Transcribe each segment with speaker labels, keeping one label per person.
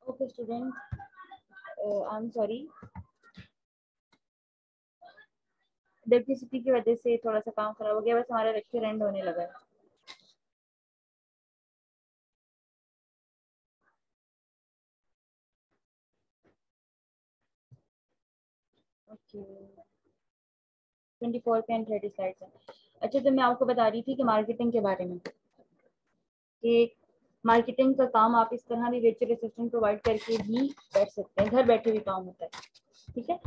Speaker 1: Okay student, I am sorry, electricity की वजह से थोड़ा सा काम खराब हो गया, बस हमारा लेक्चर एंड होने लगा है। ओके, 24 पे 30 स्लाइड्स है। अच्छा, तो मैं आपको बता रही थी कि मार्केटिंग के बारे में, कि मार्केटिंग का काम आप इस तरह भी वर्चुअल असिस्टेंट प्रोवाइड करके भी कर सकते हैं, घर बैठे भी काम होता है। ठीक है।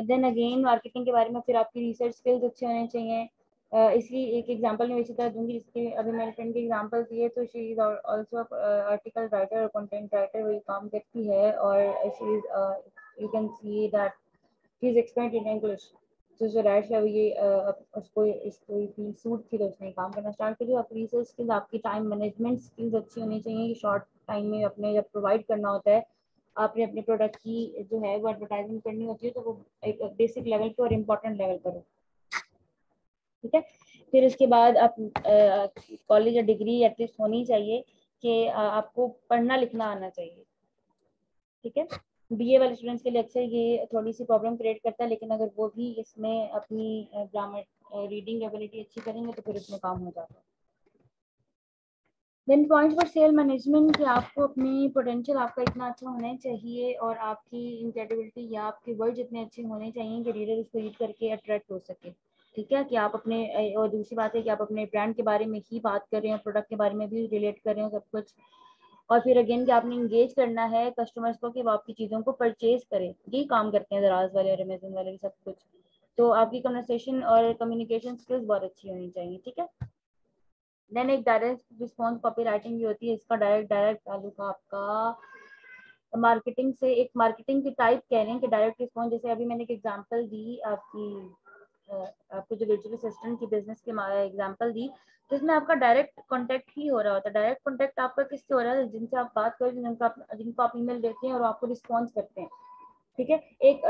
Speaker 1: देन अगेन मार्केटिंग के बारे में फिर आपकी रिसर्च स्किल्स अच्छे होने चाहिए। इसकी एक एग्जांपल मैं इसी तरह दूंगी, जिसकी अभी मैंने फ्रेंड की एग्जांपल दी है। तो she is also article writer और कंटेंट राइटर, वही काम करती है। और she is, you can see that she is expert in English. तो जो रैश है वो ये उसको इसको भी सूट थी, तो उसने काम करना स्टार्ट कर दिया। आपकी रिसर्च स्किल्स, आपकी टाइम मैनेजमेंट स्किल्स अच्छी होनी चाहिए कि शॉर्ट टाइम में अपने जब प्रोवाइड करना होता है, आपने अपने प्रोडक्ट की जो है वो एडवर्टाइजमेंट करनी होती है, तो वो एक बेसिक लेवल पे और इम्पोर्टेंट लेवल पर हो। ठीक है। फिर उसके बाद आप कॉलेज या डिग्री एटलीस्ट होनी चाहिए कि आपको पढ़ना लिखना आना चाहिए। ठीक है। बीए वाले स्टूडेंट्स के लिए अक्सर ये थोड़ी सी प्रॉब्लम क्रिएट करता है, लेकिन अगर वो भी इसमें अपनी ग्रामर रीडिंग एबिलिटी अच्छी करेंगे तो फिर इसमें काम हो जाता है। Then point for self management, कि आपको अपनी पोटेंशियल आपका इतना अच्छा होना चाहिए और आपकी इनक्रेडिबिलिटी या आपके वर्ड इतने अच्छे होने चाहिए कि रीडर उसको रीड करके अट्रैक्ट हो सके। ठीक है, कि आप अपने और दूसरी बात है कि आप अपने ब्रांड के बारे में ही बात कर रहे हैं, प्रोडक्ट के बारे में भी रिलेट कर रहे हो सब कुछ। और फिर अगेन कि आपने इंगेज करना है कस्टमर्स को कि वो आपकी चीज़ों को परचेज करें। यही काम करते हैं दराज वाले और अमेजन वाले भी सब कुछ। तो आपकी कन्वर्सेशन और कम्युनिकेशन स्किल्स बहुत अच्छी होनी चाहिए। ठीक है। देन एक डायरेक्ट रिस्पॉन्स कॉपी राइटिंग भी होती है, इसका डायरेक्ट ताल्लुक आपका मार्केटिंग से। एक मार्केटिंग की टाइप कह रहे हैं कि डायरेक्ट रिस्पॉन्स, जैसे अभी मैंने एक एग्जांपल दी आपकी, आपको जो वर्चुअल असिस्टेंट की बिजनेस के एग्जांपल दी, जिसमें आपका डायरेक्ट कांटेक्ट ही हो रहा होता है। डायरेक्ट कांटेक्ट आपका किससे हो रहा है? जिनसे आप बात कर रहे हैं, जिनको आप ईमेल देते हैं और आपको रिस्पॉन्स करते हैं। ठीक है। एक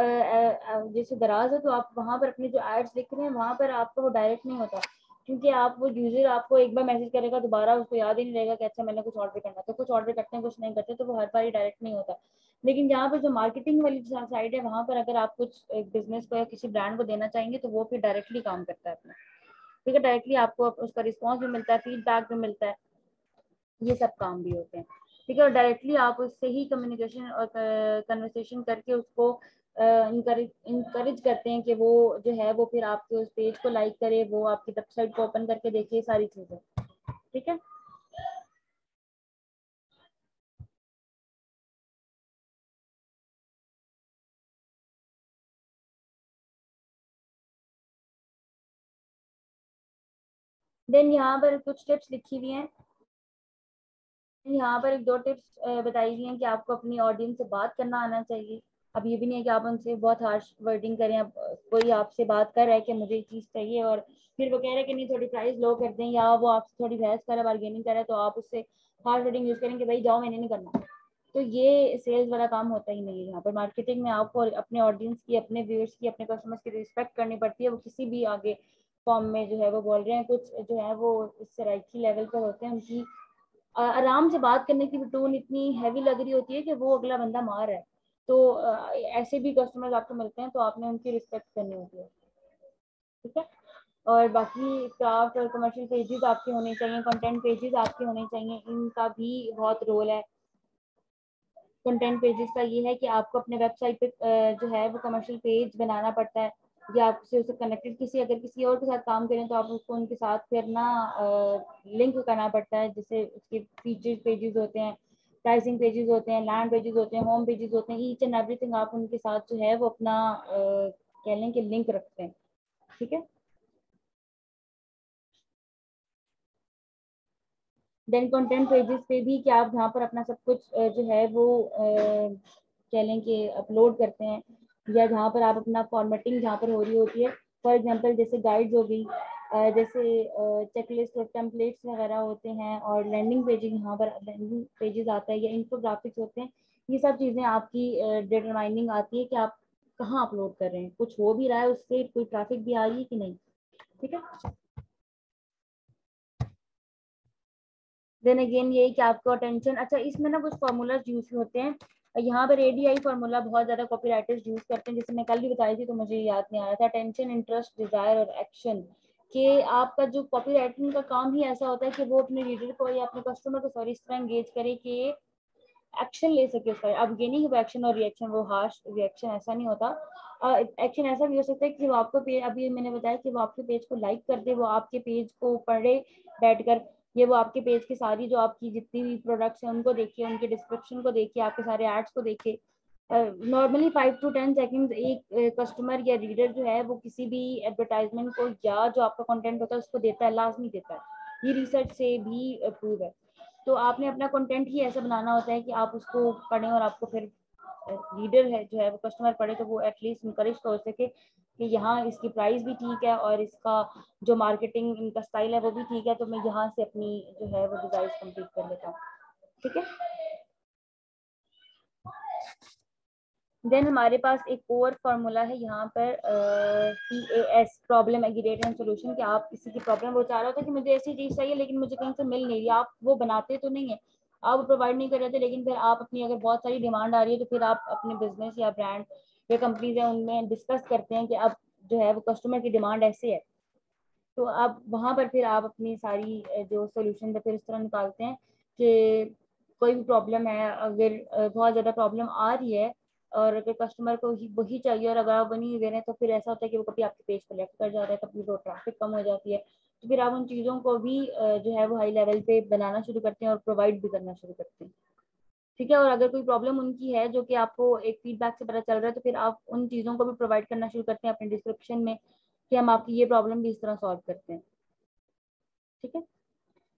Speaker 1: जैसे दराज है तो आप वहां पर अपने जो एड्स लिख रहे हैं वहां पर आपको वो डायरेक्ट नहीं होता, क्योंकि आप वो यूजर आपको एक बार मैसेज करेगा, दोबारा उसको याद ही नहीं रहेगा कि अच्छा मैंने कुछ ऑर्डर करना। तो कुछ ऑर्डर करते हैं, कुछ नहीं करते, तो वो हर बार डायरेक्ट नहीं होता। लेकिन यहाँ पर जो मार्केटिंग वाली साइड है, वहां पर अगर आप कुछ बिजनेस को या किसी ब्रांड को देना चाहेंगे तो वो फिर डायरेक्टली काम करता है अपना। ठीक है। डायरेक्टली आपको उसका रिस्पॉन्स भी मिलता है, फीडबैक भी मिलता है, ये सब काम भी होते हैं। ठीक है। और डायरेक्टली आप उससे ही कम्युनिकेशन और कन्वर्सेशन करके उसको इंकरेज करते हैं कि वो जो है वो फिर आपके उस पेज को लाइक करे, वो आपकी वेबसाइट को ओपन करके देखे, सारी चीजें। ठीक है। देन यहाँ पर कुछ टिप्स लिखी हुई हैं। यहाँ पर एक दो टिप्स बताई गई हैं कि आपको अपनी ऑडियंस से बात करना आना चाहिए। अब ये भी नहीं है कि आप उनसे बहुत हार्श वर्डिंग करें। अब कोई आपसे बात कर रहा है कि मुझे ये चीज़ चाहिए और फिर वो कह रहे हैं कि नहीं थोड़ी प्राइस लो कर दें, या वो आपसे थोड़ी बहस कर रहा है, बार्गेनिंग कर रहा है, तो आप उससे हार्श वर्डिंग यूज करें कि भाई जाओ, मैंने नहीं करना। तो ये सेल्स वाला काम होता ही नहीं है। यहाँ पर मार्केटिंग में आपको अपने ऑडियंस की, अपने व्यूअर्स की, अपने कस्टमर्स की रिस्पेक्ट करनी पड़ती है। वो किसी भी आगे फॉर्म में जो है वो बोल रहे हैं, कुछ जो है वो इससे राइट लेवल पर होते हैं, उनकी आराम से बात करने की टोन इतनी हैवी लग रही होती है कि वो अगला बंदा मार है। तो ऐसे भी कस्टमर्स आपको मिलते हैं, तो आपने उनकी रिस्पेक्ट करनी होती है। ठीक है। और बाकी क्राफ्ट और कमर्शियल पेजेस आपके होने चाहिए, कंटेंट पेजेस आपके होने चाहिए, इनका भी बहुत रोल है। कंटेंट पेजेस का ये है कि आपको अपने वेबसाइट पे जो है वो कमर्शियल पेज बनाना पड़ता है, या आपसे उससे कनेक्टेड किसी, अगर किसी और के साथ काम करें तो आप उसको उनके साथ फिर ना लिंक करना पड़ता है। जैसे उसके फीचर पेजेस होते हैं, प्राइसिंग पेजेस होते हैं, लैंड पेजेस होते हैं, होम पेजेस होते हैं, ईच एंड एवरीथिंग आप उनके साथ जो है वो अपना कह लें कि लिंक रखते हैं। ठीक है। देन कंटेंट पेजेस पे भी कि आप जहाँ पर अपना सब कुछ जो है वो कह लें कि अपलोड करते हैं, या जहाँ पर आप अपना फॉर्मेटिंग जहाँ पर हो रही होती है। फॉर एग्जांपल जैसे गाइड्स हो गई, जैसे चेकलिस्ट और टेम्पलेट्स वगैरह होते हैं, और लैंडिंग पेजेस, यहाँ पर लैंडिंग पेजेस आता है, या इन्फोग्राफिक्स होते हैं। ये सब चीज़ें आपकी डिटरमाइनिंग आती है कि आप कहाँ अपलोड कर रहे हैं, कुछ हो भी रहा है उससे, कोई ट्रैफिक भी आ रही है कि नहीं। ठीक है। देन अगेन ये कि आपको अटेंशन, अच्छा इसमें ना कुछ फार्मूलाज यूज होते हैं यहाँ पर, ADI फार्मूला बहुत ज्यादा कॉपीराइटर्स यूज करते हैं, जैसे मैं कल भी बताई थी तो मुझे याद नहीं आ रहा था। अटेंशन, इंटरेस्ट, डिजायर और एक्शन, कि आपका जो कॉपी राइटिंग का काम ही ऐसा होता है कि वो अपने रीडर को या अपने कस्टमर को सॉरी इस तरह एंगेज करे कि एक्शन ले सके उसका। अब ये नहीं कि एक्शन और रिएक्शन, वो हार्श रिएक्शन ऐसा नहीं होता। एक्शन ऐसा भी हो सकता है कि वो आपको पेज, अभी मैंने बताया कि वो आपके पेज को लाइक कर दे, वो आपके पेज को पढ़े बैठकर, ये वो आपके पेज की सारी जो आपकी जितनी भी प्रोडक्ट्स हैं उनको देखिए, उनके डिस्क्रिप्शन को देखिए, आपके सारे एड्स को देखिए। नॉर्मली 5 to 10 सेकेंड एक कस्टमर या रीडर जो है वो किसी भी एडवर्टाइजमेंट को या जो आपका कंटेंट होता है उसको देता है, लाजमी देता है, ये रिसर्च से भी प्रूव है। तो आपने अपना कंटेंट ही ऐसा बनाना होता है कि आप उसको पढ़ें और आपको फिर रीडर है जो है वो कस्टमर पढ़े तो वो एटलीस्ट इनकरेज तो हो सके कि यहाँ इसकी प्राइस भी ठीक है और इसका जो मार्केटिंग इनका स्टाइल है वो भी ठीक है, तो मैं यहाँ से अपनी जो है वो डिजाइन कंप्लीट कर लेता हूँ। ठीक है, देन हमारे पास एक और फार्मूला है यहाँ पर PAS, problem aggregate and solution, कि आप किसी की प्रॉब्लम, वो चाह रहा होता है कि मुझे ऐसी चीज चाहिए लेकिन मुझे कहीं से मिल नहीं रही, आप वो बनाते तो नहीं है, आप प्रोवाइड नहीं कर रहे थे, लेकिन फिर आप अपनी अगर बहुत सारी डिमांड आ रही है तो फिर आप अपने बिजनेस या ब्रांड या कंपनीज है उनमें डिस्कस करते हैं कि अब जो है वो कस्टमर की डिमांड ऐसे है, तो आप वहां पर फिर आप अपनी सारी जो सोल्यूशन है फिर इस तरह निकालते हैं कि कोई भी प्रॉब्लम है, अगर बहुत ज़्यादा प्रॉब्लम आ रही है और अगर कस्टमर को वही चाहिए और अगर आप वो नहीं दे रहे हैं तो फिर ऐसा होता है कि वो कभी आपके पेज को लेफ्ट कर जाता है, कभी वो ट्रैफिक कम हो जाती है, तो फिर आप उन चीज़ों को भी जो है वो हाई लेवल पे बनाना शुरू करते हैं और प्रोवाइड भी करना शुरू करते हैं। ठीक है, और अगर कोई प्रॉब्लम उनकी है जो कि आपको एक फीडबैक से पता चल रहा है तो फिर आप उन चीज़ों को भी प्रोवाइड करना शुरू करते हैं अपने डिस्क्रिप्शन में कि हम आपकी ये प्रॉब्लम भी इस तरह सॉल्व करते हैं। ठीक है,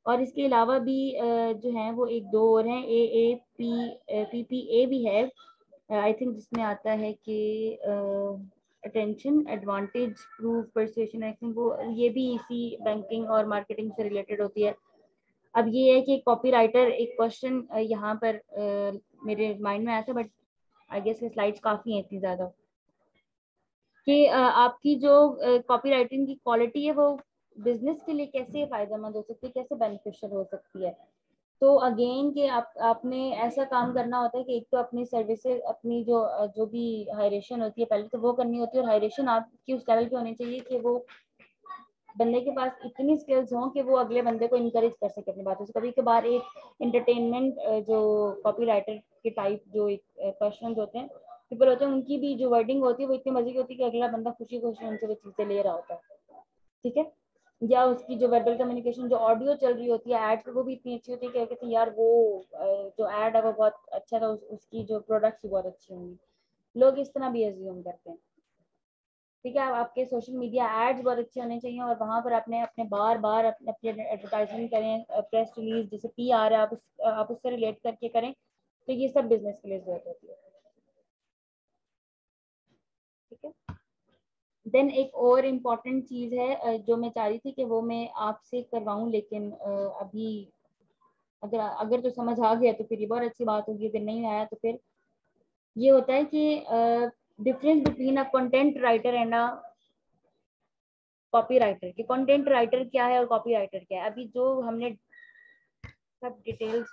Speaker 1: और इसके अलावा भी जो है वो एक दो और हैं, PPA भी है आई थिंक, जिसमें आता है कि attention, advantage, proof, persuasion, I think वो ये भी इसी बैंकिंग और मार्केटिंग से रिलेटेड होती है। अब ये है कि कॉपी राइटर, एक क्वेश्चन यहाँ पर मेरे माइंड में आया था बट आई गेस स्लाइड्स काफ़ी हैं इतनी ज़्यादा, कि आपकी जो कॉपी राइटिंग की क्वालिटी है वो बिजनेस के लिए कैसे फायदेमंद हो सकती है, कैसे बेनिफिशियल हो सकती है। तो अगेन कि आपने ऐसा काम करना होता है कि एक तो अपनी सर्विसेज, अपनी जो भी हायरेशन होती है पहले तो वो करनी होती है, और हायरेशन आपकी उस लेवल की होनी चाहिए कि वो बंदे के पास इतनी स्किल्स हों कि वो अगले बंदे को इनकरेज कर सके अपनी बातों से। कभी कभार एक एंटरटेनमेंट जो कॉपी राइटर के टाइप जो एक पर्सन होते हैं, पीपल होते हैं, उनकी भी जो वर्डिंग होती है वो इतनी मजे की होती है कि अगला बंदा खुशी खुशी उनसे वो चीजें ले रहा होता है। ठीक है, या उसकी जो वर्बल कम्युनिकेशन, जो ऑडियो चल रही होती है ऐड पे, वो भी इतनी अच्छी होती है कि कहते हैं यार वो जो ऐड है वो बहुत अच्छा था, उसकी जो प्रोडक्ट्स भी बहुत अच्छी होंगी, लोग इस तरह भी एज्यूम करते हैं। ठीक है, आपके सोशल मीडिया एड्स बहुत अच्छे होने चाहिए और वहां पर अपने अपने बार बार अपने एडवर्टाइजमेंट करें, प्रेस रिलीज जैसे PR है आप उससे रिलेट करके करें, तो ये सब बिजनेस के लिए जरूरत होती है। ठीक है, देन एक और इम्पॉर्टेंट चीज है जो मैं चाह रही थी कि वो मैं आपसे करवाऊं, लेकिन अभी अगर अगर तो समझ आ गया तो फिर ये बहुत अच्छी बात होगी, अगर नहीं आया तो फिर ये होता है कि difference between a content writer and a copy writer, कि कंटेंट राइटर क्या है और कॉपी राइटर क्या है। अभी जो हमने सब डिटेल्स